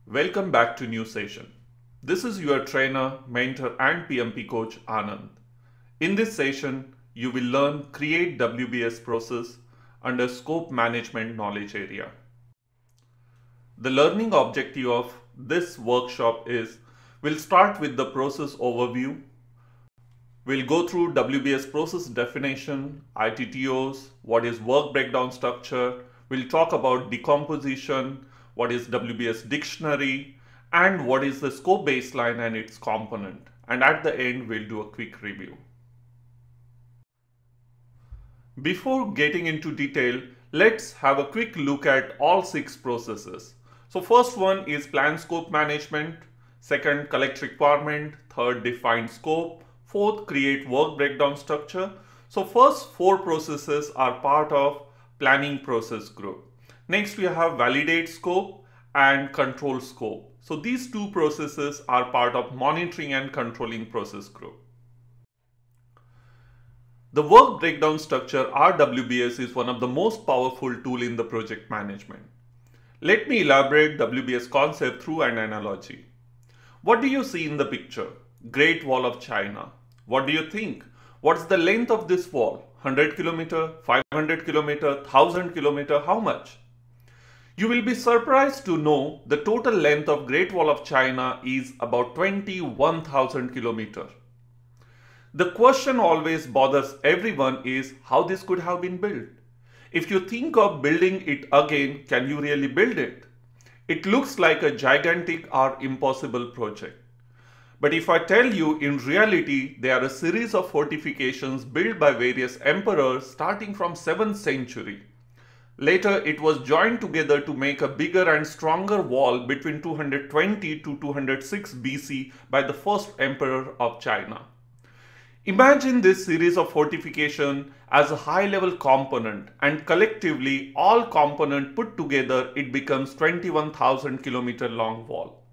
Welcome back to new session. This is your trainer, mentor and PMP coach Anand. In this session, you will learn create WBS process under scope management knowledge area. The learning objective of this workshop is we'll start with the process overview. We'll go through WBS process definition, ITTOs, what is work breakdown structure. We'll talk about decomposition, what is WBS Dictionary, and what is the scope baseline and its component. And at the end, we'll do a quick review. Before getting into detail, let's have a quick look at all 6 processes. So first one is plan scope management, second collect requirement, third define scope, fourth create work breakdown structure. So first 4 processes are part of planning process group. Next we have validate scope and control scope. So these 2 processes are part of monitoring and controlling process group. The work breakdown structure (WBS) is one of the most powerful tool in the project management. Let me elaborate WBS concept through an analogy. What do you see in the picture? Great Wall of China. What do you think? What's the length of this wall? 100 km, 500 km, 1000 km, how much? You will be surprised to know the total length of Great Wall of China is about 21,000 km. The question always bothers everyone is how this could have been built. If you think of building it again, can you really build it? It looks like a gigantic or impossible project. But if I tell you in reality, there are a series of fortifications built by various emperors starting from 7th century. Later, it was joined together to make a bigger and stronger wall between 220 to 206 BC by the first emperor of China. Imagine this series of fortification as a high-level component, and collectively all components put together it becomes 21,000 km long wall.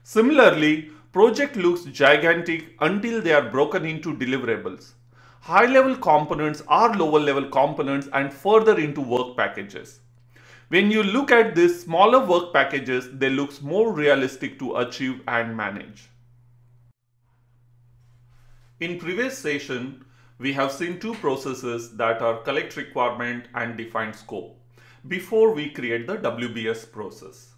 Similarly, project looks gigantic until they are broken into deliverables. High-level components are lower-level components and further into work packages. When you look at these smaller work packages, they look more realistic to achieve and manage. In previous session, we have seen 2 processes that are collect requirement and define scope before we create the WBS process.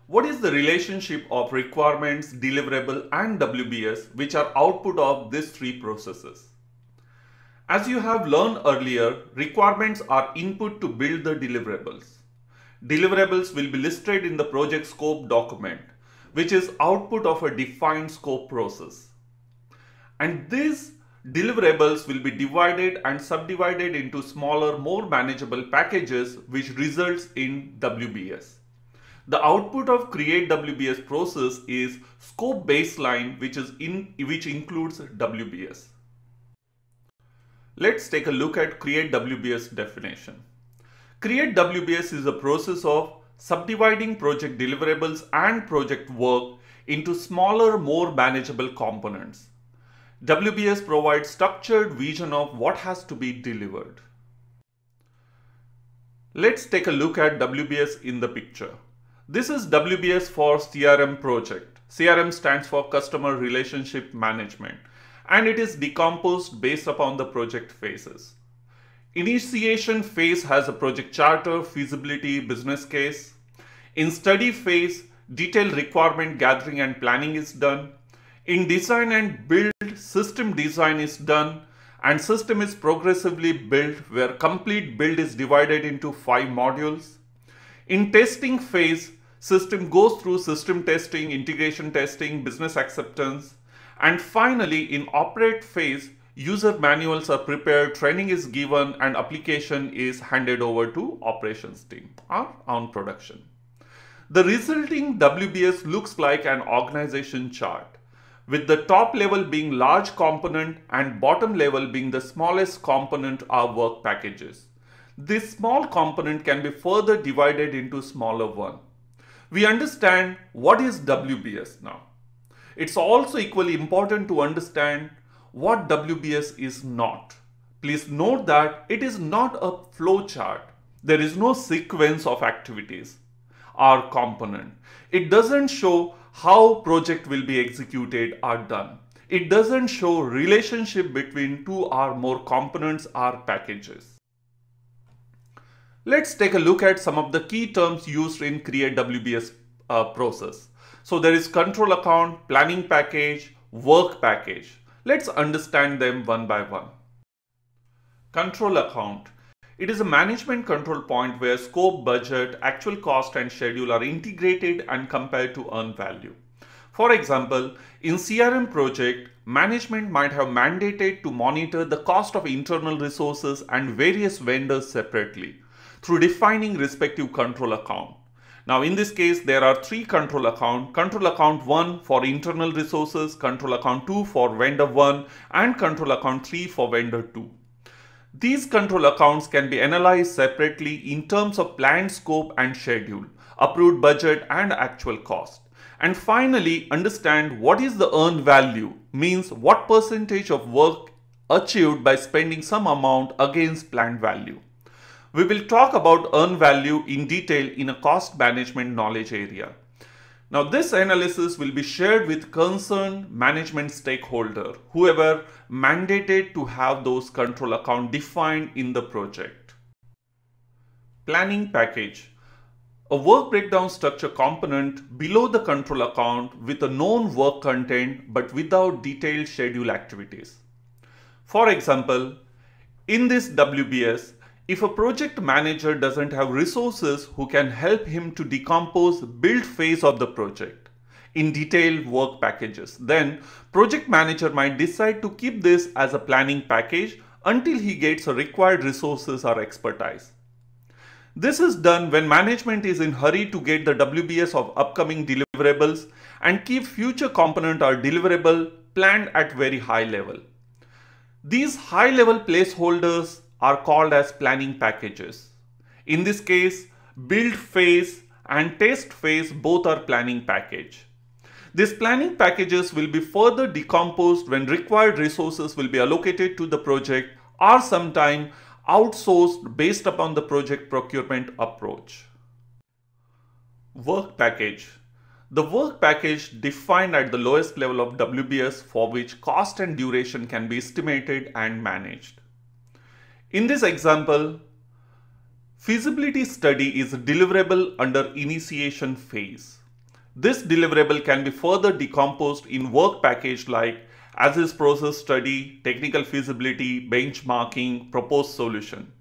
What is the relationship of requirements, deliverable and WBS, which are output of these 3 processes? As you have learned earlier, requirements are input to build the deliverables. Deliverables will be listed in the project scope document, which is output of a defined scope process. And these deliverables will be divided and subdivided into smaller, more manageable packages, which results in WBS. The output of create WBS process is scope baseline, which includes WBS. Let's take a look at create WBS definition. Create WBS is a process of subdividing project deliverables and project work into smaller, more manageable components. WBS provides structured vision of what has to be delivered. Let's take a look at WBS in the picture. This is WBS for CRM project. CRM stands for Customer Relationship Management, and it is decomposed based upon the project phases. Initiation phase has a project charter, feasibility, business case. In study phase, detailed requirement gathering and planning is done. In design and build, system design is done, and system is progressively built where complete build is divided into 5 modules. In testing phase, system goes through system testing, integration testing, business acceptance, and finally in operate phase, user manuals are prepared, training is given, and application is handed over to operations team or on production. The resulting WBS looks like an organization chart, with the top level being large component and bottom level being the smallest component of work packages. This small component can be further divided into smaller one. We understand what is WBS now. It's also equally important to understand what WBS is not. Please note that it is not a flow chart. There is no sequence of activities. or component. It doesn't show how project will be executed or done. It doesn't show relationship between two or more components or packages. Let's take a look at some of the key terms used in create WBS process. So there is control account, planning package, work package. Let's understand them one by one. Control account. It is a management control point where scope, budget, actual cost and schedule are integrated and compared to earn value. For example, in CRM project, management might have mandated to monitor the cost of internal resources and various vendors separately through defining respective control account. Now in this case, there are three control account. Control account 1 for internal resources, control account 2 for vendor 1 and control account 3 for vendor 2. These control accounts can be analyzed separately in terms of planned scope and schedule, approved budget and actual cost. And finally, understand what is the earned value, means what percentage of work achieved by spending some amount against planned value. We will talk about earned value in detail in a cost management knowledge area. Now this analysis will be shared with concerned management stakeholder, whoever mandated to have those control account defined in the project. Planning package. A work breakdown structure component below the control account with a known work content but without detailed schedule activities. For example, in this WBS, if a project manager doesn't have resources who can help him to decompose build phase of the project in detailed work packages, then project manager might decide to keep this as a planning package until he gets the required resources or expertise. This is done when management is in hurry to get the WBS of upcoming deliverables and keep future component or deliverable planned at very high level. These high level placeholders are called as planning packages. In this case, build phase and test phase both are planning package. These planning packages will be further decomposed when required resources will be allocated to the project or sometime outsourced based upon the project procurement approach. Work package. The work package defined at the lowest level of WBS for which cost and duration can be estimated and managed. In this example, feasibility study is a deliverable under initiation phase. This deliverable can be further decomposed in work package like as-is process study, technical feasibility, benchmarking, proposed solution.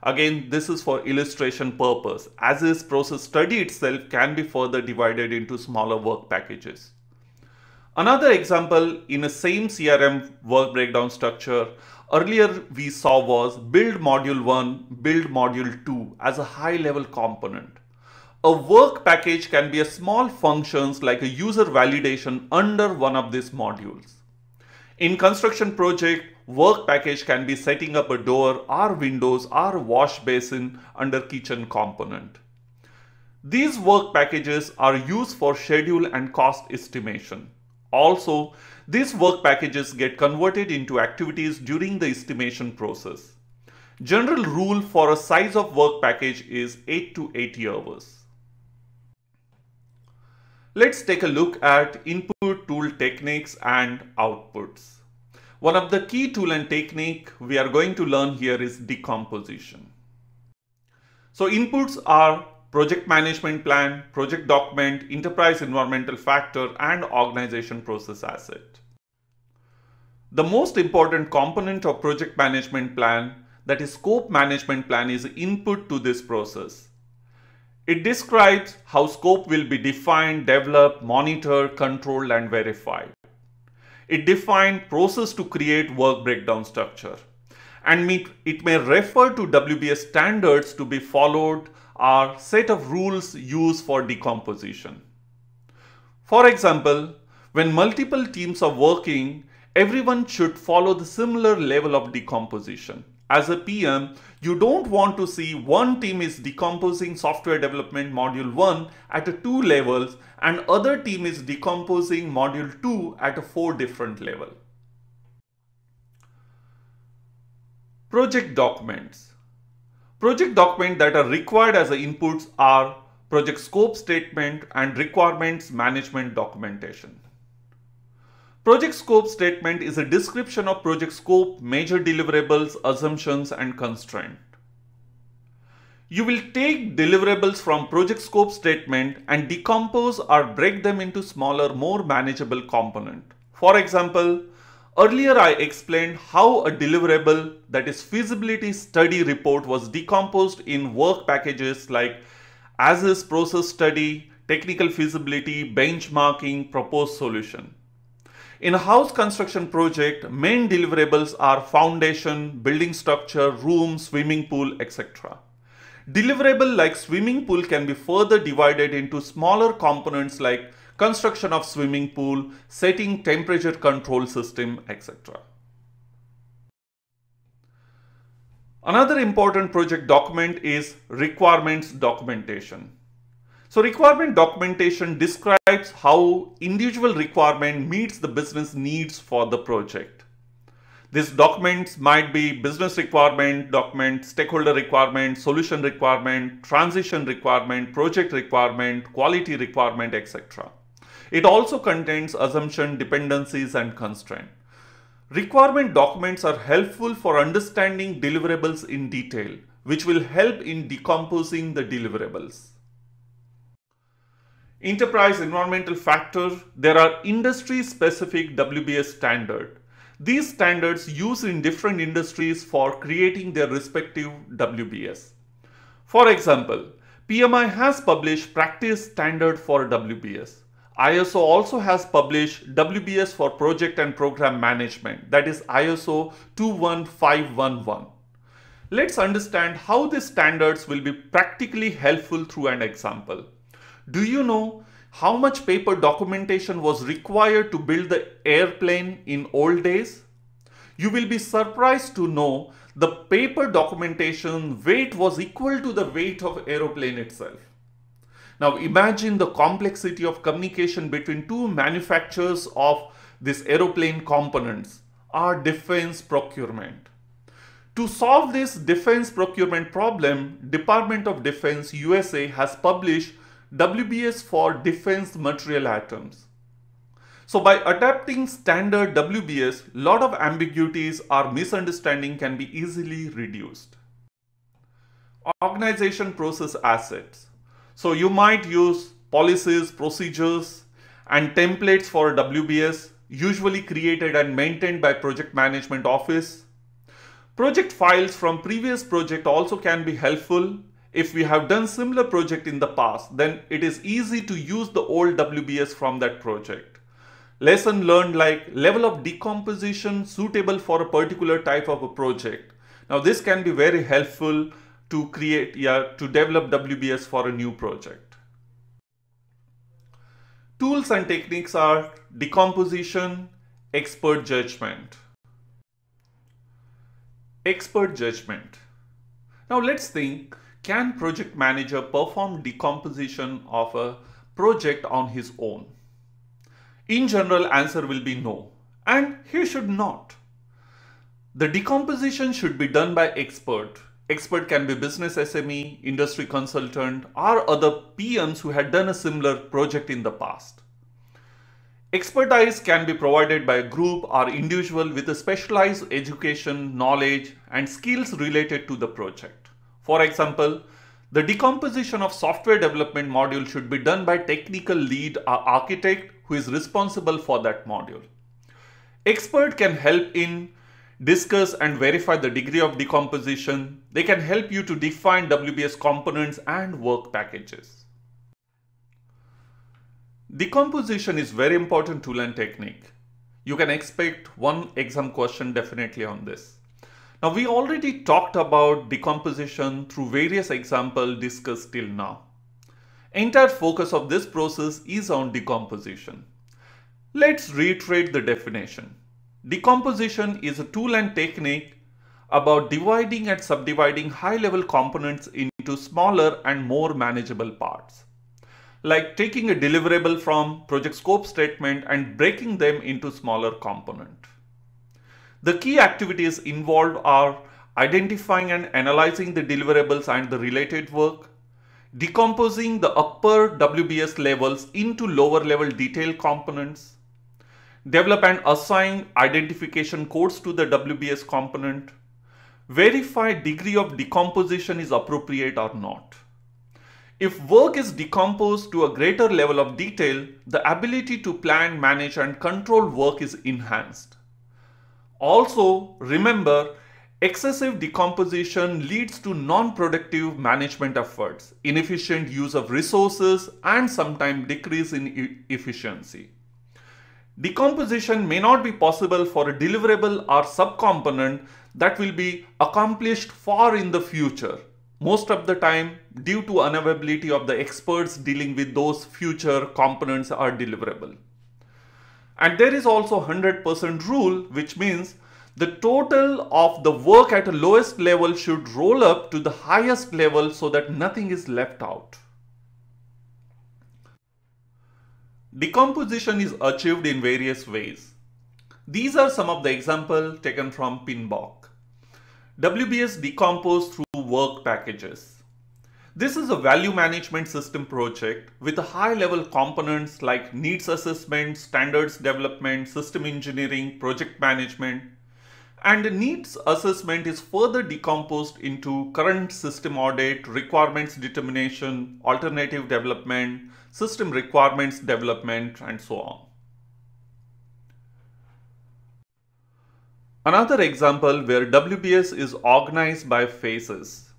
Again, this is for illustration purpose. As-is process study itself can be further divided into smaller work packages. Another example in a same CRM work breakdown structure earlier we saw was build module 1, build module 2 as a high level component. A work package can be a small functions like a user validation under one of these modules. In construction project, work package can be setting up a door or windows or wash basin under kitchen component. These work packages are used for schedule and cost estimation. Also, these work packages get converted into activities during the estimation process. General rule for a size of work package is 8 to 80 hours. Let's take a look at input tool techniques and outputs. One of the key tool and technique we are going to learn here is decomposition. So inputs are project management plan, project document, enterprise environmental factor, and organization process asset. The most important component of project management plan, that is scope management plan, is input to this process. It describes how scope will be defined, developed, monitored, controlled, and verified. It defines process to create work breakdown structure. And it may refer to WBS standards to be followed or set of rules used for decomposition. For example, when multiple teams are working, everyone should follow the similar level of decomposition. As a PM, you don't want to see one team is decomposing software development module 1 at 2 levels and other team is decomposing module 2 at 4 different levels. Project documents. Project documents that are required as inputs are project scope statement, and requirements management documentation. Project scope statement is a description of project scope, major deliverables, assumptions, and constraints. You will take deliverables from project scope statement and decompose or break them into smaller, more manageable components. For example, earlier I explained how a deliverable, that is feasibility study report, was decomposed in work packages like as-is process study, technical feasibility, benchmarking, proposed solution. In a house construction project, main deliverables are foundation, building structure, room, swimming pool, etc. Deliverable like swimming pool can be further divided into smaller components like construction of swimming pool, setting temperature control system, etc. Another important project document is requirements documentation. So requirement documentation describes how individual requirement meets the business needs for the project. These documents might be business requirement document, stakeholder requirement, solution requirement, transition requirement, project requirement, quality requirement, etc. It also contains assumption, dependencies, and constraints. Requirement documents are helpful for understanding deliverables in detail, which will help in decomposing the deliverables. Enterprise environmental factor. There are industry-specific WBS standards. These standards used in different industries for creating their respective WBS. For example, PMI has published practice standard for WBS. ISO also has published WBS for project and program management, that is ISO 21511. Let's understand how these standards will be practically helpful through an example. Do you know how much paper documentation was required to build the airplane in old days? You will be surprised to know the paper documentation weight was equal to the weight of aeroplane itself. Now imagine the complexity of communication between two manufacturers of these aeroplane components, or defense procurement. To solve this defense procurement problem, Department of Defense USA has published WBS for defense material items. So by adapting standard WBS, lot of ambiguities or misunderstanding can be easily reduced. Organization process assets. So you might use policies, procedures, and templates for WBS, usually created and maintained by project management office. Project files from previous project also can be helpful. If we have done similar project in the past, then it is easy to use the old WBS from that project. Lesson learned like level of decomposition suitable for a particular type of a project. Now this can be very helpful to develop WBS for a new project. Tools and techniques are decomposition, expert judgment. Expert judgment. Now let's think, can project manager perform decomposition of a project on his own? In general, answer will be no, and he should not. The decomposition should be done by expert. Expert can be business SME, industry consultant, or other PMs who had done a similar project in the past. Expertise can be provided by a group or individual with a specialized education, knowledge, and skills related to the project. For example, the decomposition of software development module should be done by technical lead or architect who is responsible for that module. Expert can help in discuss and verify the degree of decomposition. They can help you to define WBS components and work packages. Decomposition is very important tool and technique. You can expect one exam question definitely on this. Now we already talked about decomposition through various examples discussed till now. Entire focus of this process is on decomposition. Let's reiterate the definition. Decomposition is a tool and technique about dividing and subdividing high-level components into smaller and more manageable parts. Like taking a deliverable from project scope statement and breaking them into smaller components. The key activities involved are identifying and analyzing the deliverables and the related work, decomposing the upper WBS levels into lower level detailed components, develop and assign identification codes to the WBS component, verify degree of decomposition is appropriate or not. If work is decomposed to a greater level of detail, the ability to plan, manage and control work is enhanced. Also, remember, excessive decomposition leads to non-productive management efforts, inefficient use of resources, and sometimes decrease in efficiency. Decomposition may not be possible for a deliverable or subcomponent that will be accomplished far in the future, most of the time due to unavailability of the experts dealing with those future components or deliverable. And there is also 100% rule, which means the total of the work at the lowest level should roll up to the highest level so that nothing is left out. Decomposition is achieved in various ways. These are some of the examples taken from PMBOK. WBS decomposed through work packages. This is a value management system project with high-level components like needs assessment, standards development, system engineering, project management. And needs assessment is further decomposed into current system audit, requirements determination, alternative development, system requirements development, and so on. Another example where WBS is organized by phases.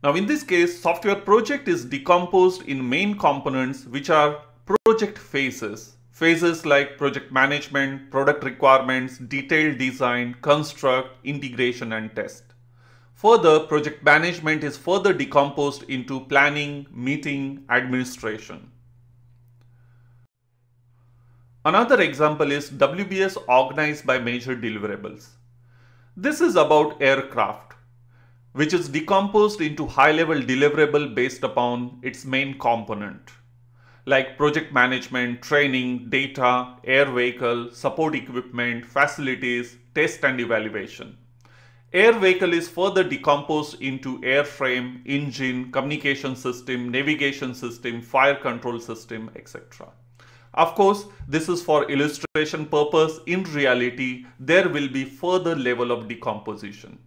Now in this case, software project is decomposed in main components which are project phases. Phases like project management, product requirements, detailed design, construct, integration and test. Further, project management is further decomposed into planning, meeting, administration. Another example is WBS organized by major deliverables. This is about aircraft, which is decomposed into high-level deliverable based upon its main component, like project management, training, data, air vehicle, support equipment, facilities, test and evaluation. Air vehicle is further decomposed into airframe, engine, communication system, navigation system, fire control system, etc. Of course, this is for illustration purpose. In reality, there will be further level of decomposition.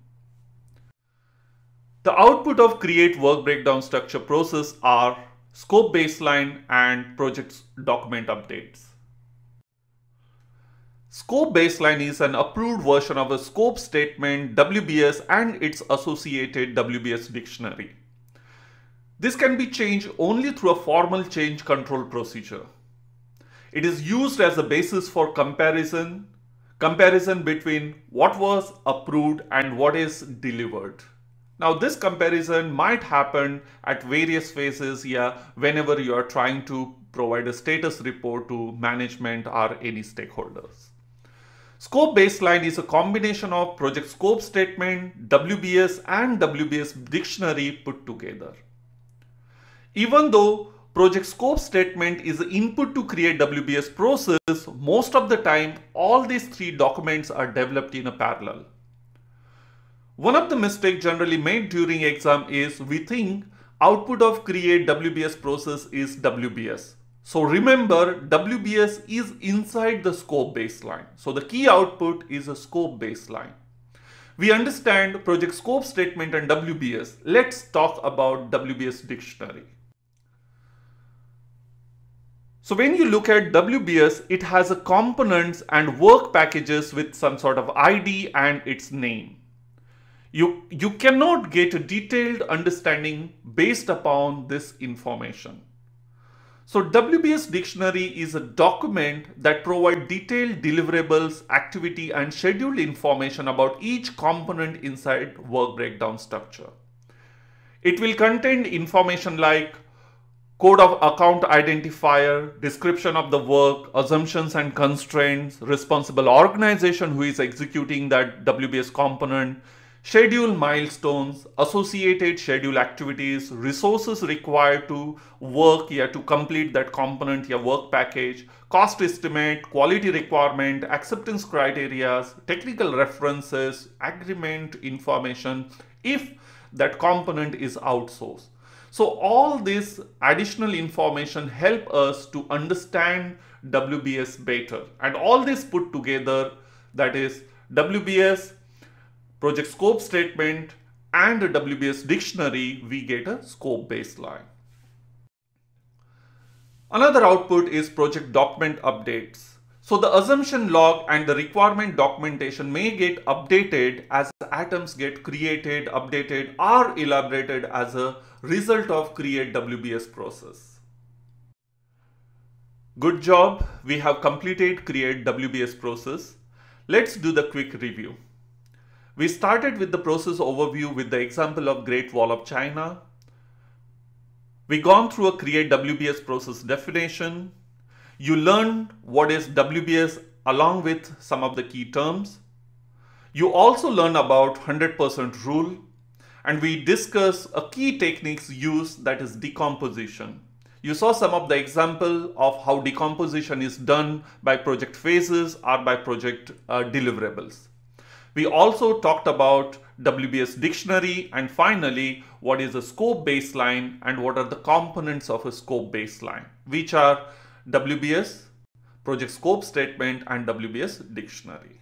The output of create work breakdown structure process are scope baseline and project document updates. Scope baseline is an approved version of a scope statement, WBS and its associated WBS dictionary. This can be changed only through a formal change control procedure. It is used as a basis for comparison between what was approved and what is delivered. Now this comparison might happen at various phases whenever you are trying to provide a status report to management or any stakeholders. Scope baseline is a combination of project scope statement, WBS and WBS dictionary put together. Even though project scope statement is the input to create WBS process, most of the time all these three documents are developed in a parallel. One of the mistakes generally made during exam is we think output of create WBS process is WBS. So remember, WBS is inside the scope baseline. So the key output is a scope baseline. We understand project scope statement and WBS. Let's talk about WBS dictionary. So when you look at WBS, it has a components and work packages with some sort of ID and its name. You cannot get a detailed understanding based upon this information. So WBS dictionary is a document that provides detailed deliverables, activity and schedule information about each component inside work breakdown structure. It will contain information like code of account identifier, description of the work, assumptions and constraints, responsible organization who is executing that WBS component, schedule milestones, associated schedule activities, resources required to work to complete that component work package, cost estimate, quality requirement, acceptance criteria, technical references, agreement information if that component is outsourced. So all this additional information help us to understand WBS better, and all this put together, that is WBS, project scope statement and a WBS dictionary, we get a scope baseline. Another output is project document updates. So the assumption log and the requirement documentation may get updated as items get created, updated or elaborated as a result of create WBS process. Good job, we have completed create WBS process. Let's do the quick review. We started with the process overview with the example of Great Wall of China. We gone through a create WBS process definition. You learned what is WBS along with some of the key terms. You also learn about 100% rule, and we discuss a key techniques used, that is decomposition. You saw some of the example of how decomposition is done by project phases or by project deliverables. We also talked about WBS dictionary, and finally what is a scope baseline and what are the components of a scope baseline, which are WBS, project scope statement and WBS dictionary.